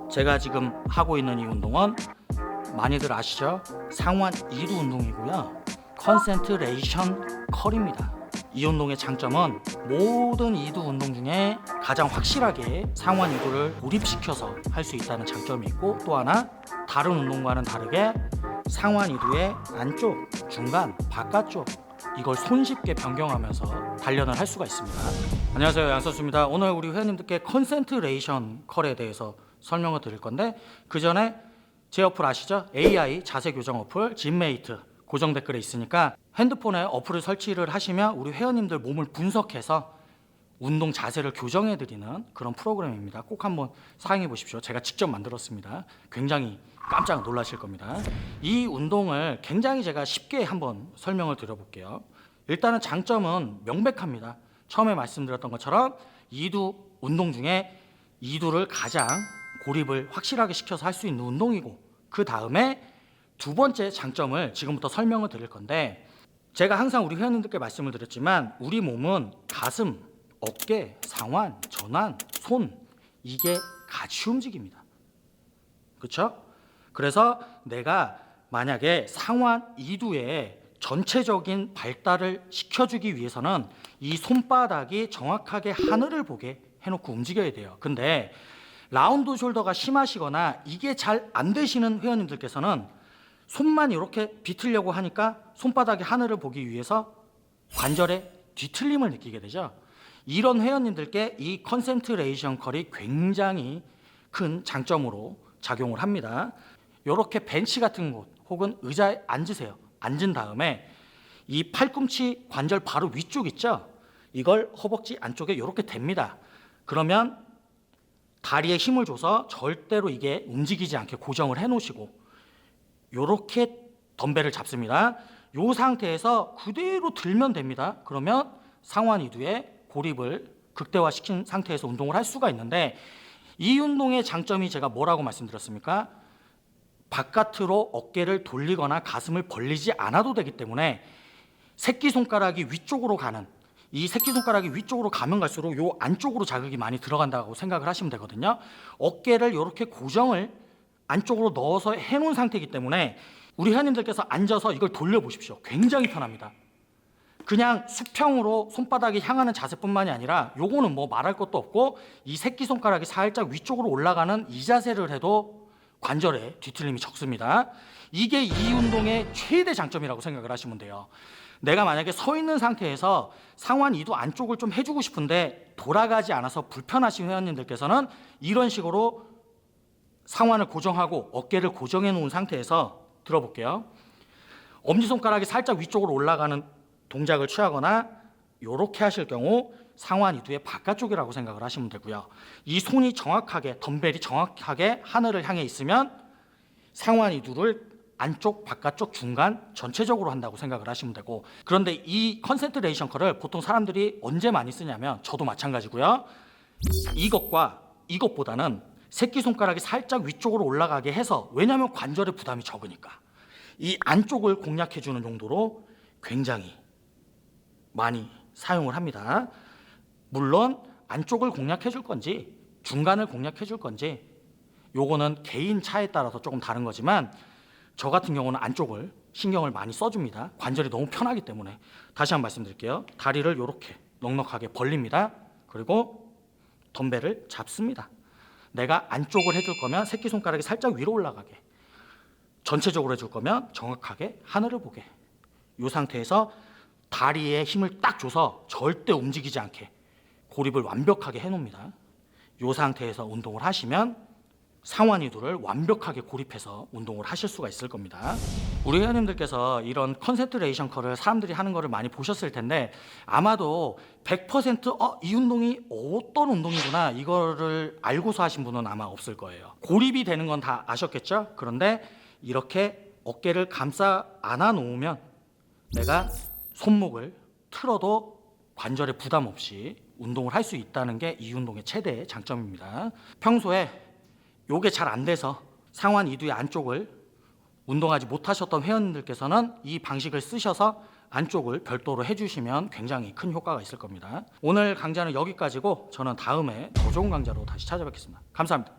제가 지금 하고 있는 이 운동은 많이들 아시죠? 상완 2두 운동이고요. 컨센트레이션 컬입니다. 이 운동의 장점은 모든 2두 운동 중에 가장 확실하게 상완 2두를 고립시켜서 할 수 있다는 장점이 있고, 또 하나 다른 운동과는 다르게 상완 2두의 안쪽, 중간, 바깥쪽 이걸 손쉽게 변경하면서 단련을 할 수가 있습니다. 안녕하세요, 양선수입니다. 오늘 우리 회원님들께 컨센트레이션 컬에 대해서 설명을 드릴 건데, 그 전에 제 어플 아시죠? AI 자세 교정 어플 짐메이트 고정 댓글에 있으니까 핸드폰에 어플을 설치를 하시면 우리 회원님들 몸을 분석해서 운동 자세를 교정해 드리는 그런 프로그램입니다. 꼭 한번 사용해 보십시오. 제가 직접 만들었습니다. 굉장히 깜짝 놀라실 겁니다. 이 운동을 굉장히 제가 쉽게 한번 설명을 드려볼게요. 일단은 장점은 명백합니다. 처음에 말씀드렸던 것처럼 2두 운동 중에 2두를 가장 고립을 확실하게 시켜서 할 수 있는 운동이고, 그 다음에 두 번째 장점을 지금부터 설명을 드릴 건데, 제가 항상 우리 회원님들께 말씀을 드렸지만 우리 몸은 가슴, 어깨, 상완, 전완, 손 이게 같이 움직입니다. 그렇죠? 그래서 내가 만약에 상완 2두의 전체적인 발달을 시켜주기 위해서는 이 손바닥이 정확하게 하늘을 보게 해놓고 움직여야 돼요. 근데 라운드 숄더가 심하시거나 이게 잘 안 되시는 회원님들께서는 손만 이렇게 비틀려고 하니까 손바닥이 하늘을 보기 위해서 관절의 뒤틀림을 느끼게 되죠. 이런 회원님들께 이 컨센트레이션 컬이 굉장히 큰 장점으로 작용을 합니다. 이렇게 벤치 같은 곳 혹은 의자에 앉으세요. 앉은 다음에 이 팔꿈치 관절 바로 위쪽 있죠? 이걸 허벅지 안쪽에 이렇게 댑니다. 그러면 다리에 힘을 줘서 절대로 이게 움직이지 않게 고정을 해 놓으시고, 이렇게 덤벨을 잡습니다. 이 상태에서 그대로 들면 됩니다. 그러면 상완 2두의 고립을 극대화시킨 상태에서 운동을 할 수가 있는데, 이 운동의 장점이 제가 뭐라고 말씀드렸습니까? 바깥으로 어깨를 돌리거나 가슴을 벌리지 않아도 되기 때문에 새끼손가락이 위쪽으로 가는, 이 새끼손가락이 위쪽으로 가면 갈수록 요 안쪽으로 자극이 많이 들어간다고 생각을 하시면 되거든요. 어깨를 이렇게 고정을 안쪽으로 넣어서 해놓은 상태이기 때문에 우리 회원님들께서 앉아서 이걸 돌려보십시오. 굉장히 편합니다. 그냥 수평으로 손바닥이 향하는 자세뿐만이 아니라 요거는 뭐 말할 것도 없고, 이 새끼손가락이 살짝 위쪽으로 올라가는 이 자세를 해도 관절에 뒤틀림이 적습니다. 이게 이 운동의 최대 장점이라고 생각을 하시면 돼요. 내가 만약에 서 있는 상태에서 상완 2두 안쪽을 좀 해주고 싶은데 돌아가지 않아서 불편하신 회원님들께서는 이런 식으로 상완을 고정하고 어깨를 고정해 놓은 상태에서 들어볼게요. 엄지손가락이 살짝 위쪽으로 올라가는 동작을 취하거나 이렇게 하실 경우 상완 2두의 바깥쪽이라고 생각을 하시면 되고요. 이 손이 정확하게, 덤벨이 정확하게 하늘을 향해 있으면 상완 2두를 안쪽, 바깥쪽, 중간 전체적으로 한다고 생각을 하시면 되고, 그런데 이 컨센트레이션 컬을 보통 사람들이 언제 많이 쓰냐면, 저도 마찬가지고요. 이것과 이것보다는 새끼손가락이 살짝 위쪽으로 올라가게 해서, 왜냐하면 관절의 부담이 적으니까 이 안쪽을 공략해주는 용도로 굉장히 많이 사용을 합니다. 물론 안쪽을 공략해줄 건지 중간을 공략해줄 건지 요거는 개인 차에 따라서 조금 다른 거지만, 저 같은 경우는 안쪽을 신경을 많이 써줍니다. 관절이 너무 편하기 때문에. 다시 한번 말씀드릴게요. 다리를 이렇게 넉넉하게 벌립니다. 그리고 덤벨을 잡습니다. 내가 안쪽을 해줄 거면 새끼손가락이 살짝 위로 올라가게, 전체적으로 해줄 거면 정확하게 하늘을 보게, 이 상태에서 다리에 힘을 딱 줘서 절대 움직이지 않게 고립을 완벽하게 해놓습니다. 이 상태에서 운동을 하시면 상완 2두를 완벽하게 고립해서 운동을 하실 수가 있을 겁니다. 우리 회원님들께서 이런 컨센트레이션 컬을 사람들이 하는 거를 많이 보셨을 텐데, 아마도 100% 이 운동이 어떤 운동이구나 이거를 알고서 하신 분은 아마 없을 거예요. 고립이 되는 건 다 아셨겠죠? 그런데 이렇게 어깨를 감싸 안아 놓으면 내가 손목을 틀어도 관절에 부담 없이 운동을 할 수 있다는 게 이 운동의 최대 장점입니다. 평소에 요게 잘 안 돼서 상완 2두의 안쪽을 운동하지 못하셨던 회원님들께서는 이 방식을 쓰셔서 안쪽을 별도로 해주시면 굉장히 큰 효과가 있을 겁니다. 오늘 강좌는 여기까지고, 저는 다음에 더 좋은 강좌로 다시 찾아뵙겠습니다. 감사합니다.